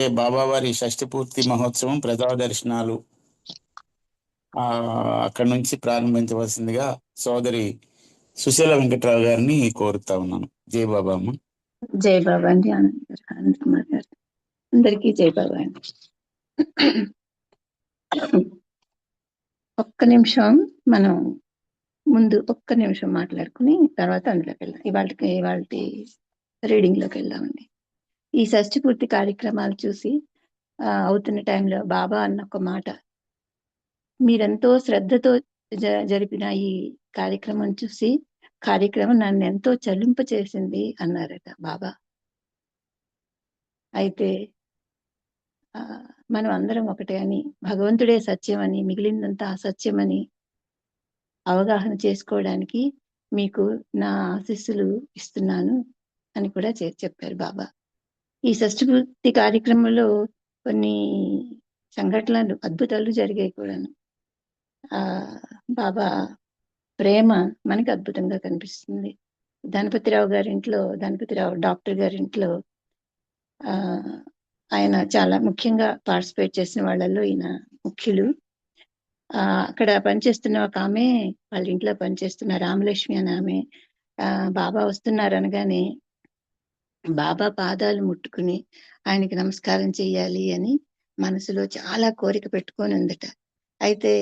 బాబావారి షష్ఠి పూర్తి మహోత్సవం ప్రజా దర్శనాలు అక్కడి నుంచి ప్రారంభించవలసిందిగా సోదరి సుశీల వెంకట్రావు గారిని కోరుతా ఉన్నాను. జై బాబా అమ్మ. జై బాబా అండి. ఆనంద్ కుమార్ గారు అందరికీ జై బాబా అండి. ఒక్క నిమిషం మనం ముందు ఒక్క నిమిషం మాట్లాడుకుని తర్వాత అందులోకి వెళ్దాం. ఇవాళ రీడింగ్ లోకి వెళ్దామండి. ఈ షష్ఠి పూర్తి కార్యక్రమాలు చూసి అవుతున్న టైంలో బాబా అన్న ఒక మాట, మీరెంతో శ్రద్ధతో జరిపిన ఈ కార్యక్రమం చూసి కార్యక్రమం నన్ను ఎంతో చలింప చేసింది అన్నారట బాబా. అయితే మనం అందరం ఒకటే అని, భగవంతుడే సత్యం అని, మిగిలిందంతా అసత్యమని అవగాహన చేసుకోవడానికి మీకు నా ఆశీస్సులు ఇస్తున్నాను అని కూడా చెప్పారు బాబా. ఈ షష్ఠి పూర్తి కార్యక్రమంలో కొన్ని సంఘటనలు, అద్భుతాలు జరిగాయి కూడాను. బాబా ప్రేమ మనకి అద్భుతంగా కనిపిస్తుంది. ధనపతిరావు డాక్టర్ గారింట్లో ఆయన చాలా ముఖ్యంగా పార్టిసిపేట్ చేసిన వాళ్ళల్లో ఈయన ముఖ్యులు. అక్కడ పనిచేస్తున్న ఒక ఆమె, వాళ్ళ ఇంట్లో పనిచేస్తున్న రామలక్ష్మి అని ఆమె, బాబా వస్తున్నారు అనగానే బాబా పాదాలు ముట్టుకుని ఆయనకి నమస్కారం చెయ్యాలి అని మనసులో చాలా కోరిక పెట్టుకొని ఉందట. అయితే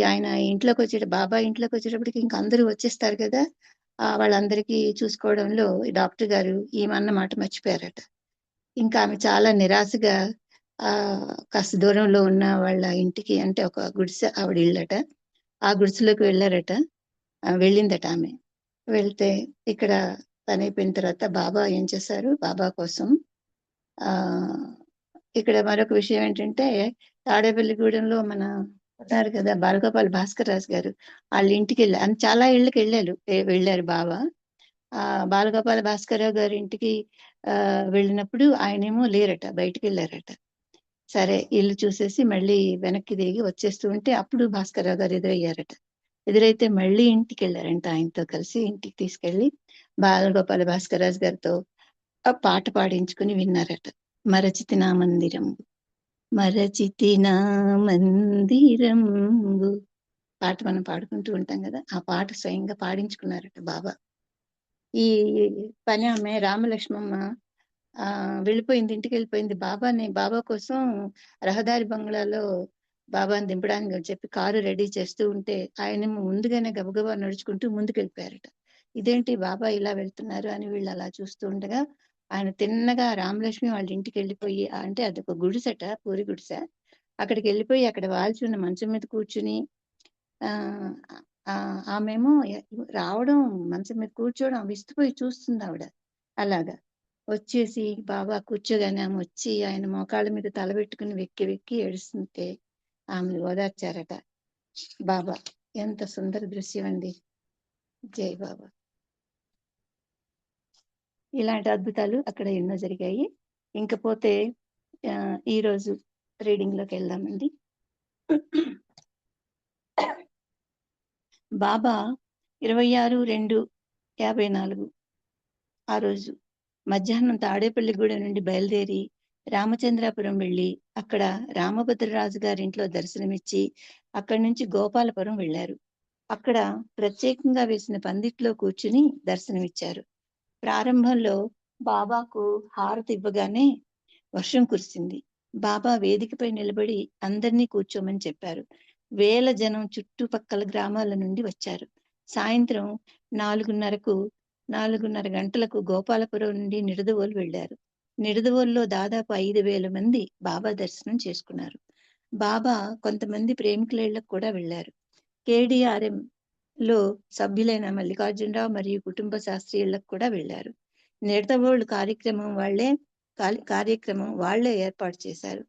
ఆయన బాబా ఇంట్లోకి వచ్చేటప్పటికి ఇంకా అందరూ వచ్చేస్తారు కదా, వాళ్ళందరికీ చూసుకోవడంలో డాక్టర్ గారు ఈమెన్న మాట మర్చిపోయారట. ఇంకా ఆమె చాలా నిరాశగా కాస్త దూరంలో ఉన్న వాళ్ళ ఇంటికి, అంటే ఒక గుడిసె ఆవిడ ఇళ్ళట, ఆ గుడిసెలోకి వెళ్ళిందట ఆమె. వెళ్తే ఇక్కడ పని అయిపోయిన తర్వాత బాబా ఏం చేశారు, బాబా కోసం ఇక్కడ మరొక విషయం ఏంటంటే, తాడేపల్లిగూడెంలో మన ఉన్నారు కదా బాలగోపాల్ భాస్కర్ రాజు గారు, వాళ్ళ ఇంటికి చాలా ఇళ్ళకి వెళ్ళారు బాబా. బాలగోపాల భాస్కరరావు గారి ఇంటికి వెళ్ళినప్పుడు ఆయనేమో లేరట, బయటికి వెళ్ళారట. సరే ఇల్లు చూసేసి మళ్ళీ వెనక్కి తిరిగి వచ్చేస్తూ ఉంటే అప్పుడు భాస్కరరావు గారు ఎదురైతే మళ్ళీ ఇంటికి వెళ్ళారంట. ఆయనతో కలిసి ఇంటికి తీసుకెళ్లి బాలగోపాల భాస్కరరాజు గారితో ఆ పాట పాడించుకుని విన్నారట. మరచితి నా మందిరంబు పాట మనం పాడుకుంటూ ఉంటాం కదా, ఆ పాట స్వయంగా పాడించుకున్నారట బాబా. ఈ పని ఆమె రామలక్ష్మమ్మ వెళ్ళిపోయింది, ఇంటికి వెళ్ళిపోయింది. బాబా కోసం రహదారి బంగ్లాలో బాబాని దింపడానికి చెప్పి కారు రెడీ చేస్తూ ఉంటే ఆయన ముందుగానే గబగబా నడుచుకుంటూ ముందుకు వెళ్ళిపోయారట. ఇదేంటి బాబా ఇలా వెళ్తున్నారు అని వీళ్ళు అలా చూస్తూ ఉండగా ఆయన తిన్నగా రామలక్ష్మి వాళ్ళ ఇంటికి వెళ్ళిపోయి, అంటే అదొక గుడిసెట, పూరి గుడిసె, అక్కడికి వెళ్ళిపోయి అక్కడ వాల్చున్న మంచం మీద కూర్చుని ఆమెమో రావడం, మంచం మీద కూర్చోవడం విస్తుపోయి చూస్తుంది ఆవిడ. అలాగా వచ్చేసి బాబా కూర్చోగానే ఆమె వచ్చి ఆయన మోకాళ్ళ మీద తలబెట్టుకుని వెక్కి వెక్కి ఏడుస్తుంటే ఆమె ఓదార్చారట బాబా. ఎంత సుందర దృశ్యం అండి. జై బాబా. ఇలాంటి అద్భుతాలు అక్కడ ఎన్నో జరిగాయి. ఇంకపోతే ఈరోజు రీడింగ్ లోకి వెళ్దామండి. బాబా 26/2/54 ఆ రోజు మధ్యాహ్నం తాడేపల్లిగూడెం నుండి బయలుదేరి రామచంద్రాపురం వెళ్ళి అక్కడ రామభద్రరాజు గారింట్లో దర్శనమిచ్చి అక్కడి నుంచి గోపాలపురం వెళ్ళారు. అక్కడ ప్రత్యేకంగా వేసిన పందిట్లో కూర్చుని దర్శనమిచ్చారు. ప్రారంభంలో బాబాకు హారతి ఇవ్వగానే వర్షం కురిసింది. బాబా వేదికపై నిలబడి అందరినీ కూర్చోమని చెప్పారు. వేల జనం చుట్టుపక్కల గ్రామాల నుండి వచ్చారు. సాయంత్రం 4:30 గంటలకు గోపాలపురం నుండి నిడదవోలు వెళ్లారు. నిడదవోలులో దాదాపు 5,000 మంది బాబా దర్శనం చేసుకున్నారు. బాబా కొంతమంది ప్రేమికుల ఇళ్లకు కూడా వెళ్లారు. KDRM లో సభ్యులైన మల్లికార్జునరావు మరియు కుటుంబ శాస్త్రీయులకు కూడా వెళ్లారు. నిడదవోలు కార్యక్రమం వాళ్లే ఏర్పాటు చేశారు.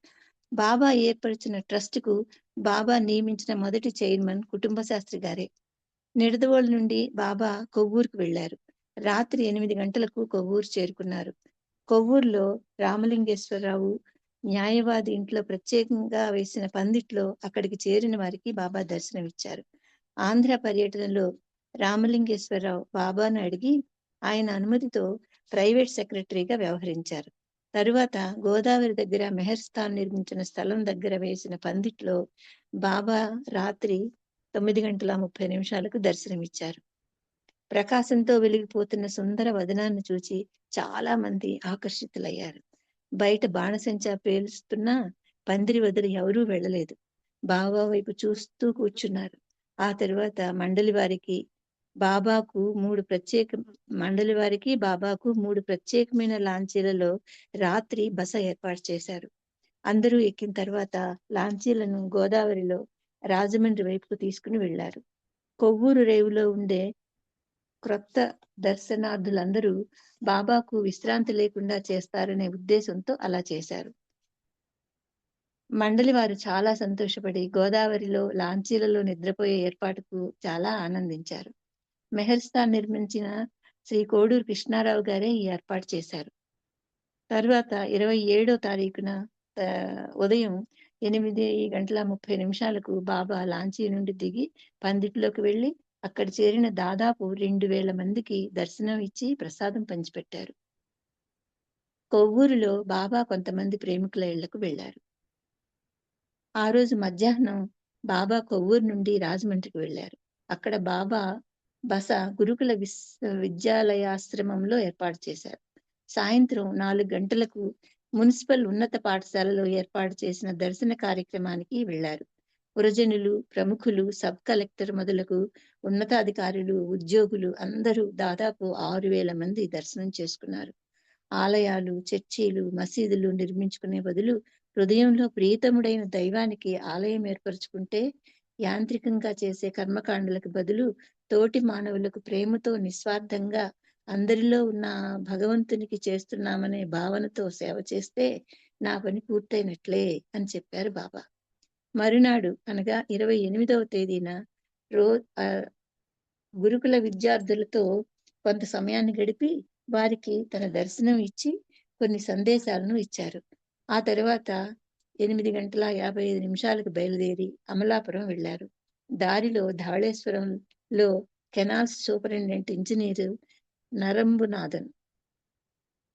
బాబా ఏర్పరిచిన ట్రస్ట్ కు బాబా నియమించిన మొదటి చైర్మన్ కుటుంబ శాస్త్రి గారే. నిడదవోలు నుండి బాబా కొవ్వూరుకు వెళ్లారు. రాత్రి 8 గంటలకు కొవ్వూరు చేరుకున్నారు. కొవ్వూరులో రామలింగేశ్వరరావు న్యాయవాది ఇంట్లో ప్రత్యేకంగా వేసిన పందిట్లో అక్కడికి చేరిన వారికి బాబా దర్శనమిచ్చారు. ఆంధ్ర పర్యటనలో రామలింగేశ్వరరావు బాబాను అడిగి ఆయన అనుమతితో ప్రైవేట్ సెక్రటరీగా వ్యవహరించారు. తరువాత గోదావరి దగ్గర మెహర్ స్థాన్ నిర్మించిన స్థలం దగ్గర వేసిన పందిట్లో బాబా రాత్రి 9:30 దర్శనమిచ్చారు. ప్రకాశంతో వెలిగిపోతున్న సుందర వదనాన్ని చూచి చాలా మంది ఆకర్షితులయ్యారు. బయట బాణసంచా పేలుస్తున్నా పందిరి వదిలి ఎవరూ వెళ్ళలేదు. బాబా వైపు చూస్తూ కూర్చున్నారు. ఆ తరువాత బాబాకు 3 ప్రత్యేకమైన లాంచీలలో రాత్రి బస ఏర్పాటు చేశారు. అందరూ ఎక్కిన తర్వాత లాంచీలను గోదావరిలో రాజమండ్రి వైపుకు తీసుకుని వెళ్లారు. కొవ్వూరు రేవులో ఉండే క్రొత్త దర్శనార్థులందరూ బాబాకు విశ్రాంతి లేకుండా చేస్తారనే ఉద్దేశంతో అలా చేశారు. మండలి వారు చాలా సంతోషపడి గోదావరిలో లాంచీలలో నిద్రపోయే ఏర్పాటుకు చాలా ఆనందించారు. మెహర్ స్థాన్ నిర్మించిన శ్రీ కోడూరు కృష్ణారావు గారే ఈ ఏర్పాటు చేశారు. తర్వాత 27వ తారీఖున ఉదయం 8:30 బాబా లాంచీ నుండి దిగి పందిట్లోకి వెళ్లి అక్కడ చేరిన దాదాపు 2000 మందికి దర్శనం ఇచ్చి ప్రసాదం పంచిపెట్టారు. కొవ్వూరులో బాబా కొంతమంది ప్రేమికుల ఇళ్లకు వెళ్లారు. ఆ రోజు మధ్యాహ్నం బాబా కొవ్వూరు నుండి రాజమండ్రికి వెళ్లారు. అక్కడ బాబా బస గురుకుల విద్యాలయాశ్రమంలో ఏర్పాటు చేశారు. సాయంత్రం 4 గంటలకు మున్సిపల్ ఉన్నత పాఠశాలలో ఏర్పాటు చేసిన దర్శన కార్యక్రమానికి వెళ్లారు. పురజనులు, ప్రముఖులు, సబ్ కలెక్టర్ మొదలుకు ఉన్నతాధికారులు, ఉద్యోగులు అందరూ దాదాపు 6,000 మంది దర్శనం చేసుకున్నారు. ఆలయాలు, చర్చీలు, మసీదులు నిర్మించుకునే బదులు హృదయంలో ప్రియతముడైన దైవానికి ఆలయం ఏర్పరచుకుంటే యాంత్రికంగా చేసే కర్మకాండలకు బదులు తోటి మానవులకు ప్రేమతో నిస్వార్థంగా అందరిలో ఉన్న భగవంతునికి చేస్తున్నామనే భావనతో సేవ చేస్తే నా పని పూర్తయినట్లే అని చెప్పారు బాబా. మరునాడు అనగా 28వ తేదీన గురుకుల విద్యార్థులతో కొంత సమయాన్ని గడిపి వారికి తన దర్శనం ఇచ్చి కొన్ని సందేశాలను ఇచ్చారు. ఆ తర్వాత 8:55 బయలుదేరి అమలాపురం వెళ్లారు. దారిలో ధవళేశ్వరంలో కెనాల్స్ సూపరింటెండెంట్ ఇంజనీరు నరంబునాథన్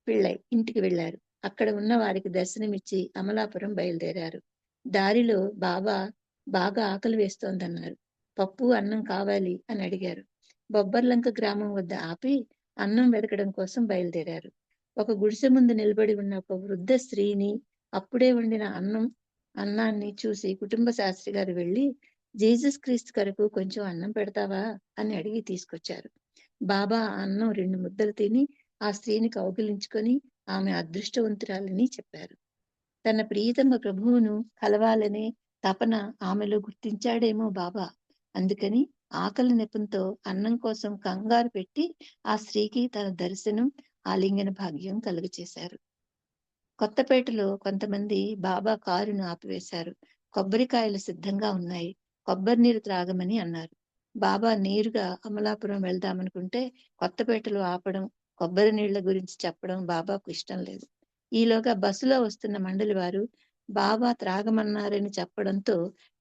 పిళ్ళై ఇంటికి వెళ్లారు. అక్కడ ఉన్న వారికి దర్శనమిచ్చి అమలాపురం బయలుదేరారు. దారిలో బాబా బాగా ఆకలి వేస్తోందన్నారు. పప్పు, అన్నం కావాలి అని అడిగారు. బొబ్బర్లంక గ్రామం వద్ద ఆపి అన్నం వెతకడం కోసం బయలుదేరారు. ఒక గుడిసె ముందు నిలబడి ఉన్న ఒక వృద్ధ స్త్రీని, అప్పుడే వండిన అన్నాన్ని చూసి కుటుంబ శాస్త్రి గారు వెళ్లి, జీసస్ క్రీస్తు కొరకు కొంచెం అన్నం పెడతావా అని అడిగి తీసుకొచ్చారు. బాబా అన్నం 2 ముద్దలు తిని ఆ స్త్రీని కౌగిలించుకొని ఆమె అదృష్టవంతురాలని చెప్పారు. తన ప్రియతమ ప్రభువును కలవాలనే తపన ఆమెలో గుర్తించాడేమో బాబా. అందుకని ఆకలి నెపంతో అన్నం కోసం కంగారు పెట్టి ఆ స్త్రీకి తన దర్శనం, ఆలింగన భాగ్యం కలుగచేశారు. కొత్తపేటలో కొంతమంది బాబా కారును ఆపివేశారు. కొబ్బరికాయలు సిద్ధంగా ఉన్నాయి, కొబ్బరి నీరు త్రాగమని అన్నారు. బాబా నేరుగా అమలాపురం వెళ్దామనుకుంటే కొత్తపేటలో ఆపడం, కొబ్బరి నీళ్ల గురించి చెప్పడం బాబాకు ఇష్టం లేదు. ఈలోగా బస్సులో వస్తున్న మండలి వారు బాబా త్రాగమన్నారని చెప్పడంతో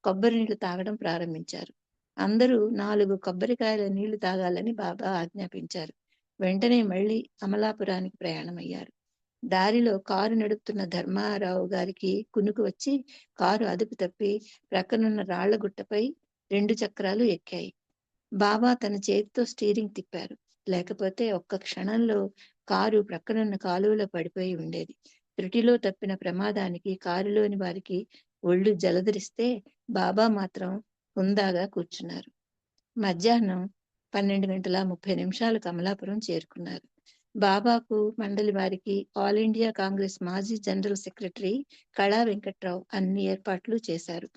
కొబ్బరి నీళ్లు తాగడం ప్రారంభించారు. అందరూ 4 కొబ్బరికాయల నీళ్లు తాగాలని బాబా ఆజ్ఞాపించారు. వెంటనే మళ్లీ అమలాపురానికి ప్రయాణమయ్యారు. దారిలో కారు నడుపుతున్న ధర్మారావు గారికి కునుకు వచ్చి కారు అదుపు తప్పి ప్రక్కనున్న రాళ్లగుట్టపై 2 చక్రాలు ఎక్కాయి. బాబా తన చేతితో స్టీరింగ్ తిప్పారు. లేకపోతే ఒక్క క్షణంలో కారు ప్రక్కనున్న కాలువలో పడిపోయి ఉండేది. త్రుటిలో తప్పిన ప్రమాదానికి కారులోని వారికి ఒళ్ళు జలదరిస్తే బాబా మాత్రం హుందాగా కూర్చున్నారు. మధ్యాహ్నం 12:30 కమలాపురం చేరుకున్నారు. బాబాకు, మండలి వారికి ఆల్ ఇండియా కాంగ్రెస్ మాజీ జనరల్ సెక్రటరీ కళా వెంకట్రావు అన్ని ఏర్పాట్లు చేశారు.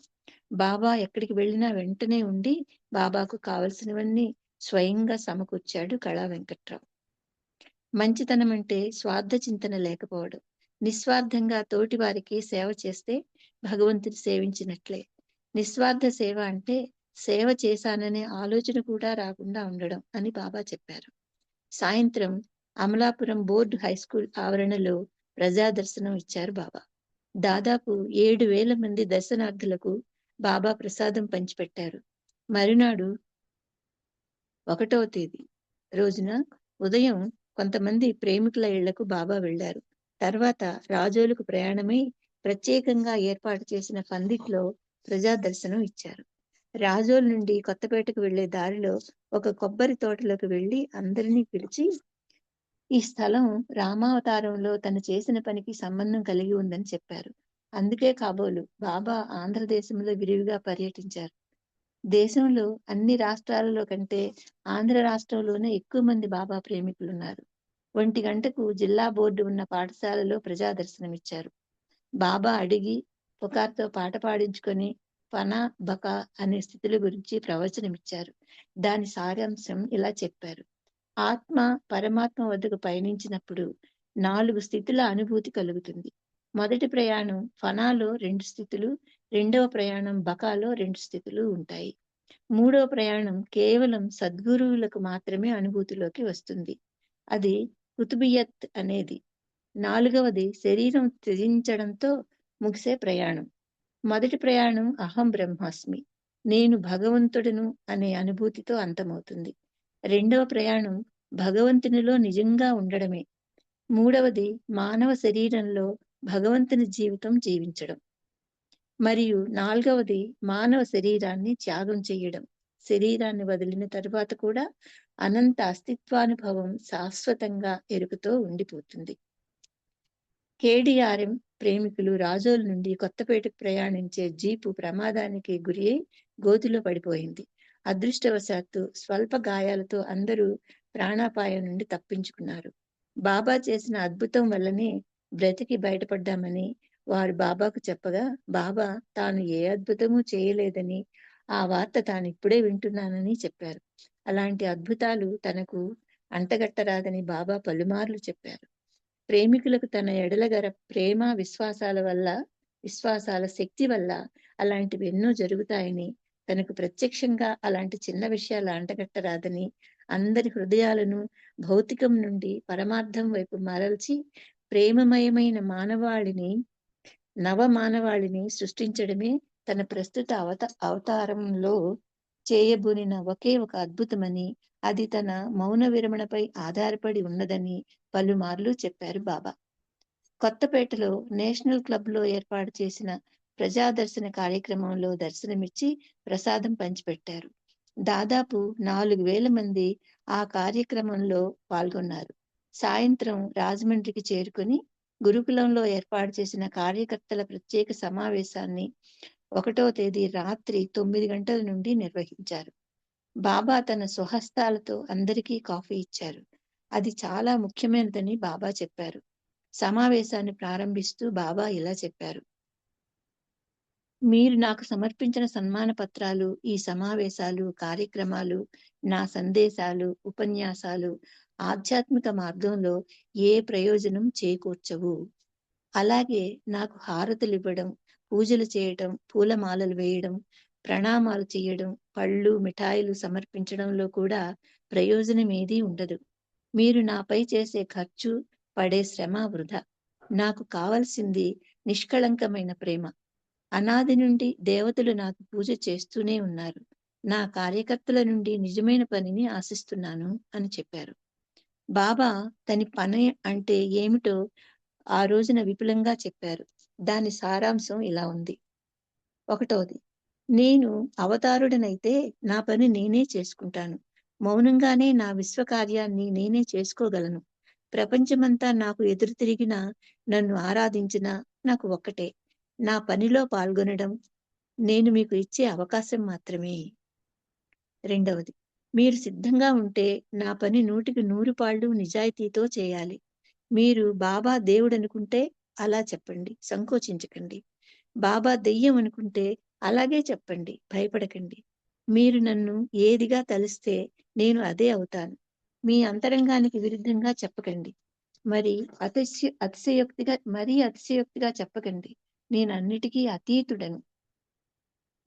బాబా ఎక్కడికి వెళ్ళినా వెంటనే ఉండి బాబాకు కావలసినవన్నీ స్వయంగా సమకూర్చాడు కళా వెంకట్రావు. మంచితనం అంటే స్వార్థ చింతన లేకపోవడం. నిస్వార్థంగా తోటి వారికి సేవ చేస్తే భగవంతుని సేవించినట్లే. నిస్వార్థ సేవ అంటే సేవ చేశాననే ఆలోచన కూడా రాకుండా ఉండడం అని బాబా చెప్పారు. సాయంత్రం అమలాపురం బోర్డు హైస్కూల్ ఆవరణలో ప్రజా దర్శనం ఇచ్చారు బాబా. దాదాపు 7,000 మంది దర్శనార్థులకు బాబా ప్రసాదం పంచిపెట్టారు. మరునాడు 1వ తేదీ రోజున ఉదయం కొంతమంది ప్రేమికుల ఇళ్లకు బాబా వెళ్లారు. తర్వాత రాజోలుకు ప్రయాణమై ప్రత్యేకంగా ఏర్పాటు చేసిన పందిట్లో ప్రజా దర్శనం ఇచ్చారు. రాజోలు నుండి కొత్తపేటకు వెళ్లే దారిలో ఒక కొబ్బరి తోటలోకి వెళ్లి అందరినీ పిలిచి, ఈ స్థలం రామావతారంలో తను చేసిన పనికి సంబంధం కలిగి ఉందని చెప్పారు. అందుకే కాబోలు బాబా ఆంధ్రదేశంలో విరివిగా పర్యటించారు. దేశంలో అన్ని రాష్ట్రాలలో కంటే ఆంధ్ర రాష్ట్రంలోనే ఎక్కువ మంది బాబా ప్రేమికులున్నారు. 1 గంటకు జిల్లా బోర్డు ఉన్న పాఠశాలలో ప్రజా దర్శనమిచ్చారు. బాబా అడిగి పుకార్తో పాట పాడించుకొని ఫనా బకా అనే స్థితుల గురించి ప్రవచనమిచ్చారు. దాని సారాంశం ఇలా చెప్పారు: ఆత్మ పరమాత్మ వద్దకు పయనించినప్పుడు 4 స్థితుల అనుభూతి కలుగుతుంది. మొదటి ప్రయాణం ఫనాలో 2 స్థితులు, రెండవ ప్రయాణం బకాలో 2 స్థితులు ఉంటాయి. మూడవ ప్రయాణం కేవలం సద్గురువులకు మాత్రమే అనుభూతిలోకి వస్తుంది. అది కుతుబియత్ అనేది. 4వది శరీరం త్యజించడంతో ముగిసే ప్రయాణం. మొదటి ప్రయాణం అహం బ్రహ్మాస్మి, నేను భగవంతుడును అనే అనుభూతితో అంతమవుతుంది. రెండవ ప్రయాణం భగవంతునిలో నిజంగా ఉండడమే. మూడవది మానవ శరీరంలో భగవంతుని జీవితం జీవించడం. మరియు 4వది మానవ శరీరాన్ని త్యాగం చేయడం. శరీరాన్ని వదిలిన తరువాత కూడా అనంత అస్తిత్వానుభవం శాశ్వతంగా ఎరుకతో ఉండిపోతుంది. కేడిఆర్ఎం ప్రేమికులు రాజోలు నుండి కొత్తపేటకు ప్రయాణించే జీపు ప్రమాదానికి గురి అయి గోతిలో పడిపోయింది. అదృష్టవశాత్తు స్వల్ప గాయాలతో అందరూ ప్రాణాపాయం నుండి తప్పించుకున్నారు. బాబా చేసిన అద్భుతం వల్లనే బ్రతికి బయటపడ్డామని వారు బాబాకు చెప్పగా, బాబా తాను ఏ అద్భుతమూ చేయలేదని, ఆ వార్త తాను ఇప్పుడే వింటున్నానని చెప్పారు. అలాంటి అద్భుతాలు తనకు అంటగట్టరాదని బాబా పలుమార్లు చెప్పారు. ప్రేమికులకు తన ఎడల గల ప్రేమ విశ్వాసాల శక్తి వల్ల అలాంటివి ఎన్నో జరుగుతాయని, తనకు ప్రత్యక్షంగా అలాంటి చిన్న విషయాలు అంటగట్టరాదని, అందరి హృదయాలను భౌతికం నుండి పరమార్థం వైపు మరల్చి ప్రేమమయమైన నవమానవాళిని సృష్టించడమే తన ప్రస్తుత అవతారంలో చేయబూనిన ఒకే ఒక అద్భుతమని, అది తన మౌన విరమణపై ఆధారపడి ఉన్నదని పలుమార్లు చెప్పారు బాబా. కొత్తపేటలో నేషనల్ క్లబ్లో ఏర్పాటు చేసిన ప్రజాదర్శన కార్యక్రమంలో దర్శనమిచ్చి ప్రసాదం పంచిపెట్టారు. దాదాపు 4,000 మంది ఆ కార్యక్రమంలో పాల్గొన్నారు. సాయంత్రం రాజమండ్రికి చేరుకుని గురుకులంలో ఏర్పాటు చేసిన కార్యకర్తల ప్రత్యేక సమావేశాన్ని 1వ తేదీ రాత్రి 9 గంటల నుండి నిర్వహించారు. బాబా తన స్వహస్తాలతో అందరికీ కాఫీ ఇచ్చారు. అది చాలా ముఖ్యమైనదని బాబా చెప్పారు. సమావేశాన్ని ప్రారంభిస్తూ బాబా ఇలా చెప్పారు: మీరు నాకు సమర్పించిన సన్మాన పత్రాలు, ఈ సమావేశాలు, కార్యక్రమాలు, నా సందేశాలు, ఉపన్యాసాలు ఆధ్యాత్మిక మార్గంలో ఏ ప్రయోజనం చేకూర్చవు. అలాగే నాకు హారతులు ఇవ్వడం, పూజలు చేయడం, పూలమాలలు వేయడం, ప్రణామాలు చేయడం, పళ్ళు మిఠాయిలు సమర్పించడంలో కూడా ప్రయోజనం ఏదీ ఉండదు. మీరు నాపై చేసే ఖర్చు, పడే శ్రమ వృధా. నాకు కావలసింది నిష్కళంకమైన ప్రేమ. అనాది నుండి దేవతలు నాకు పూజ చేస్తూనే ఉన్నారు. నా కార్యకర్తల నుండి నిజమైన పనిని ఆశిస్తున్నాను అని చెప్పారు. బాబా తన పని అంటే ఏమిటో ఆ రోజున విపులంగా చెప్పారు. దాని సారాంశం ఇలా ఉంది: 1వది, నేను అవతారుడనైతే నా పని నేనే చేసుకుంటాను. మౌనంగానే నా విశ్వకార్యాన్ని నేనే చేసుకోగలను. ప్రపంచమంతా నాకు ఎదురు తిరిగినా, నన్ను ఆరాధించినా నాకు ఒక్కటే, నా పనిలో పాల్గొనడం నేను మీకు ఇచ్చే అవకాశం మాత్రమే. 2వది, మీరు సిద్ధంగా ఉంటే నా పని 100కి 100 పాళ్ళు నిజాయితీతో చేయాలి. మీరు బాబా దేవుడనుకుంటే అలా చెప్పండి, సంకోచించకండి. బాబా దెయ్యం అనుకుంటే అలాగే చెప్పండి, భయపడకండి. మీరు నన్ను ఏదిగా తలిస్తే నేను అదే అవుతాను. మీ అంతరంగానికి విరుద్ధంగా చెప్పకండి. మరీ అతిశయోక్తిగా చెప్పకండి. నేను అన్నిటికీ అతీతుడను.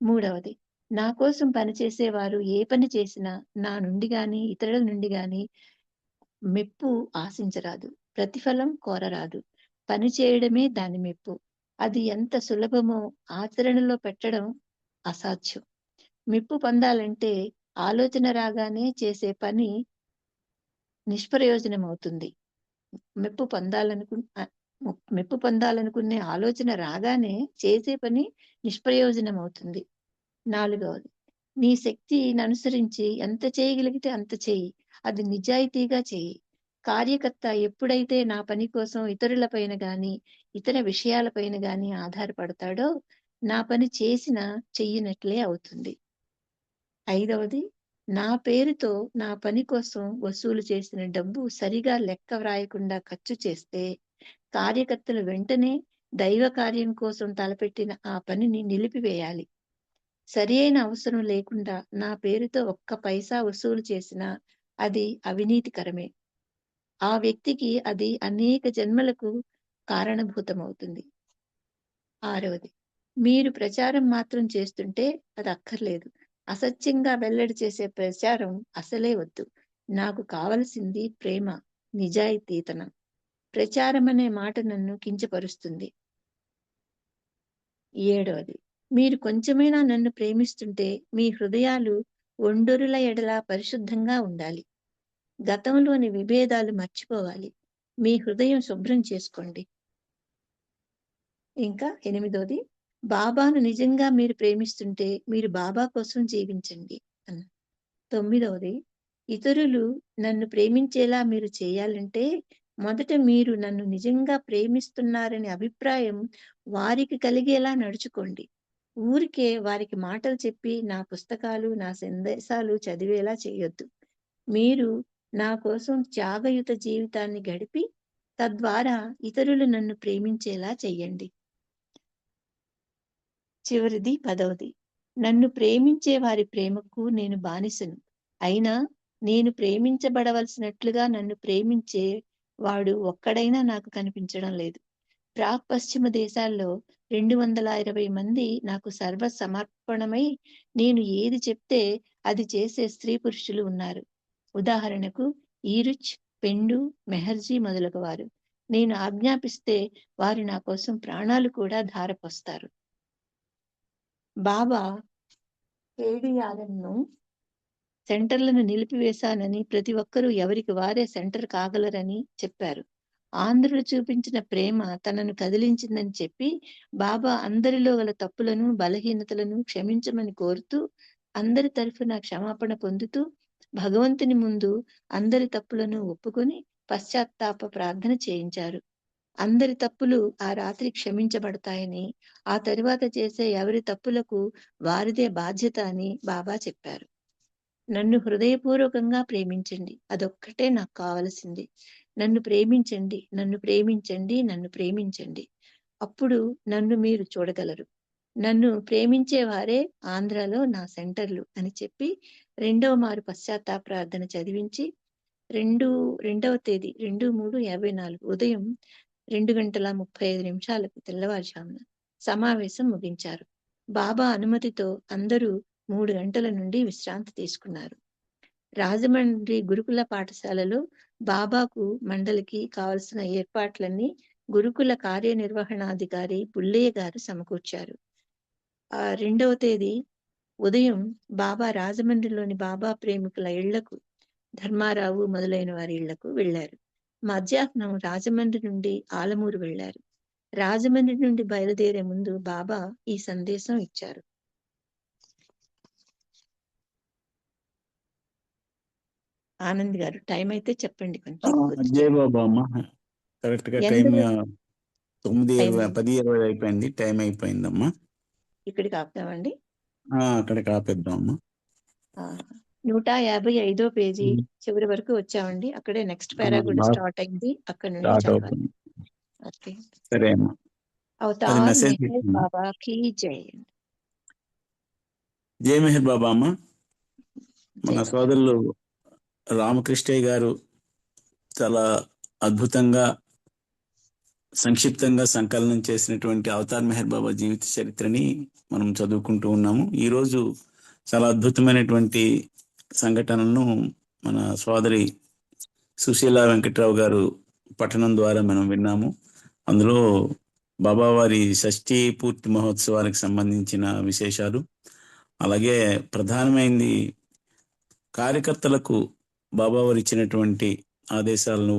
3వది, నా కోసం పనిచేసేవారు ఏ పని చేసినా నా నుండి గాని, ఇతరుల నుండి గాని మెప్పు ఆశించరాదు, ప్రతిఫలం కోరరాదు. పని చేయడమే దాని మెప్పు. అది ఎంత సులభమో ఆచరణలో పెట్టడం అసాధ్యం. మెప్పు పొందాలంటే ఆలోచన రాగానే చేసే పని నిష్ప్రయోజనం అవుతుంది. మెప్పు పొందాలనుకు మెప్పు పొందాలనుకునే ఆలోచన రాగానే చేసే పని నిష్ప్రయోజనం అవుతుంది. 4వది, నీ శక్తిని అనుసరించి ఎంత చేయగలిగితే అంత చెయ్యి. అది నిజాయితీగా చెయ్యి. కార్యకర్త ఎప్పుడైతే నా పని కోసం ఇతరులపైన గాని, ఇతర విషయాలపైన గాని ఆధారపడతాడో, నా పని చేసినా చెయ్యనట్లే అవుతుంది. 5వది, నా పేరుతో నా పని కోసం వసూలు చేసిన డబ్బు సరిగా లెక్క వ్రాయకుండా ఖర్చు చేస్తే, కార్యకర్తలు వెంటనే దైవ కార్యం కోసం తలపెట్టిన ఆ పనిని నిలిపివేయాలి. సరి అయిన అవసరం లేకుండా నా పేరుతో ఒక్క పైసా వసూలు చేసినా అది అవినీతికరమే. ఆ వ్యక్తికి అది అనేక జన్మలకు కారణభూతమవుతుంది. 6వది, మీరు ప్రచారం మాత్రం చేస్తుంటే అది అక్కర్లేదు. అసత్యంగా వెల్లడి చేసే ప్రచారం అసలే వద్దు. నాకు కావలసింది ప్రేమ, నిజాయితీతనం. ప్రచారం అనే మాట నన్ను కించపరుస్తుంది. 7వది, మీరు కొంచెమైనా నన్ను ప్రేమిస్తుంటే మీ హృదయాలు ఒండొరుల ఎడల పరిశుద్ధంగా ఉండాలి. గతంలోని విభేదాలు మర్చిపోవాలి. మీ హృదయం శుభ్రం చేసుకోండి. ఇంకా 8వది, బాబాను నిజంగా మీరు ప్రేమిస్తుంటే మీరు బాబా కోసం జీవించండి అన్న. 9వది, ఇతరులు నన్ను ప్రేమించేలా మీరు చేయాలంటే మొదట మీరు నన్ను నిజంగా ప్రేమిస్తున్నారనే అభిప్రాయం వారికి కలిగేలా నడుచుకోండి. ఊరికే వారికి మాటలు చెప్పి నా పుస్తకాలు, నా సందేశాలు చదివేలా చేయొద్దు. మీరు నా కోసం త్యాగయుత జీవితాన్ని గడిపి తద్వారా ఇతరులు నన్ను ప్రేమించేలా చెయ్యండి. చివరిది 10వది, నన్ను ప్రేమించే వారి ప్రేమకు నేను బానిసను. అయినా నేను ప్రేమించబడవలసినట్లుగా నన్ను ప్రేమించే వాడు ఒక్కడైనా నాకు కనిపించడం లేదు. ప్రాక్ పశ్చిమ దేశాల్లో 220 మంది నాకు సర్వ సమర్పణమై నేను ఏది చెప్తే అది చేసే స్త్రీ పురుషులు ఉన్నారు. ఉదాహరణకు ఈరుచ్, పెండు, మెహర్జీ మొదలగువారు. నేను ఆజ్ఞాపిస్తే వారు నా కోసం ప్రాణాలు కూడా ధారపోస్తారు. బాబా కేడియాలను సెంటర్లను నిలిపివేశానని, ప్రతి ఒక్కరూ ఎవరికి వారే సెంటర్ కాగలరని చెప్పారు. ఆంధ్రులు చూపించిన ప్రేమ తనను కదిలించిందని చెప్పి బాబా అందరిలో గల తప్పులను, బలహీనతలను క్షమించమని కోరుతూ, అందరి తరఫున క్షమాపణ పొందుతూ, భగవంతుని ముందు అందరి తప్పులను ఒప్పుకొని పశ్చాత్తాప ప్రార్థన చేయించారు. అందరి తప్పులు ఆ రాత్రి క్షమించబడతాయని, ఆ తరువాత చేసే ఎవరి తప్పులకు వారిదే బాధ్యత అని బాబా చెప్పారు. నన్ను హృదయపూర్వకంగా ప్రేమించండి, అదొక్కటే నాకు కావలసింది. నన్ను ప్రేమించండి, నన్ను ప్రేమించండి, నన్ను ప్రేమించండి. అప్పుడు నన్ను మీరు చూడగలరు. నన్ను ప్రేమించే వారే ఆంధ్రాలో నా సెంటర్లు అని చెప్పి 2వ మారు పశ్చాత్తాప ప్రార్థన చదివించి 2వ తేదీ 2/3/54 ఉదయం 2:35 తెల్లవారుజామున సమావేశం ముగించారు. బాబా అనుమతితో అందరూ 3 గంటల నుండి విశ్రాంతి తీసుకున్నారు. రాజమండ్రి గురుకుల పాఠశాలలో బాబాకు మండలికి కావలసిన ఏర్పాట్లన్నీ గురుకుల కార్యనిర్వహణాధికారి పుల్లయ్య గారు సమకూర్చారు. 2వ తేదీ ఉదయం బాబా రాజమండ్రిలోని బాబా ప్రేమికుల ఇళ్లకు, ధర్మారావు మొదలైన వారి ఇళ్లకు వెళ్లారు. మధ్యాహ్నం రాజమండ్రి నుండి ఆలమూరు వెళ్లారు. రాజమండ్రి నుండి బయలుదేరే ముందు బాబా ఈ సందేశం ఇచ్చారు. ఆనంద్ గారు, టైం అయితే చెప్పండి కొంచెం. జై బాబా అమ్మ. కరెక్ట్ గా టైం ఎందరో 9:10-20 అయిపోయింది. టైం అయిపోయిందమ్మా. ఇక్కడికి ఆపుదామండి. అక్కడికి ఆపేద్దాం అమ్మా. 155వ పేజీ చివరి వరకు వచ్చామండి. అక్కడే నెక్స్ట్ పారా కూడా స్టార్ట్ అయింది. అక్కడ నుండి స్టార్ట్ చదవాలి. అవుతుంది. ఓకే. సరే అమ్మా. అది అవతార్ మెసేజ్ మెహర్ బాబా కీ జై. జై మెహర్ బాబా అమ్మ. మన జై. సోదరులు రామకృష్ణయ్య గారు చాలా అద్భుతంగా సంక్షిప్తంగా సంకలనం చేసినటువంటి అవతార్ మెహర్ బాబా జీవిత చరిత్రని మనం చదువుకుంటూ ఉన్నాము. ఈరోజు చాలా అద్భుతమైనటువంటి సంఘటనలను మన సోదరి సుశీల వెంకట్రావు గారు పఠనం ద్వారా మనం విన్నాము. అందులో బాబావారి షష్ఠీ పూర్తి మహోత్సవానికి సంబంధించిన విశేషాలు, అలాగే ప్రధానమైనది కార్యకర్తలకు బాబావారు ఇచ్చినటువంటి ఆదేశాలను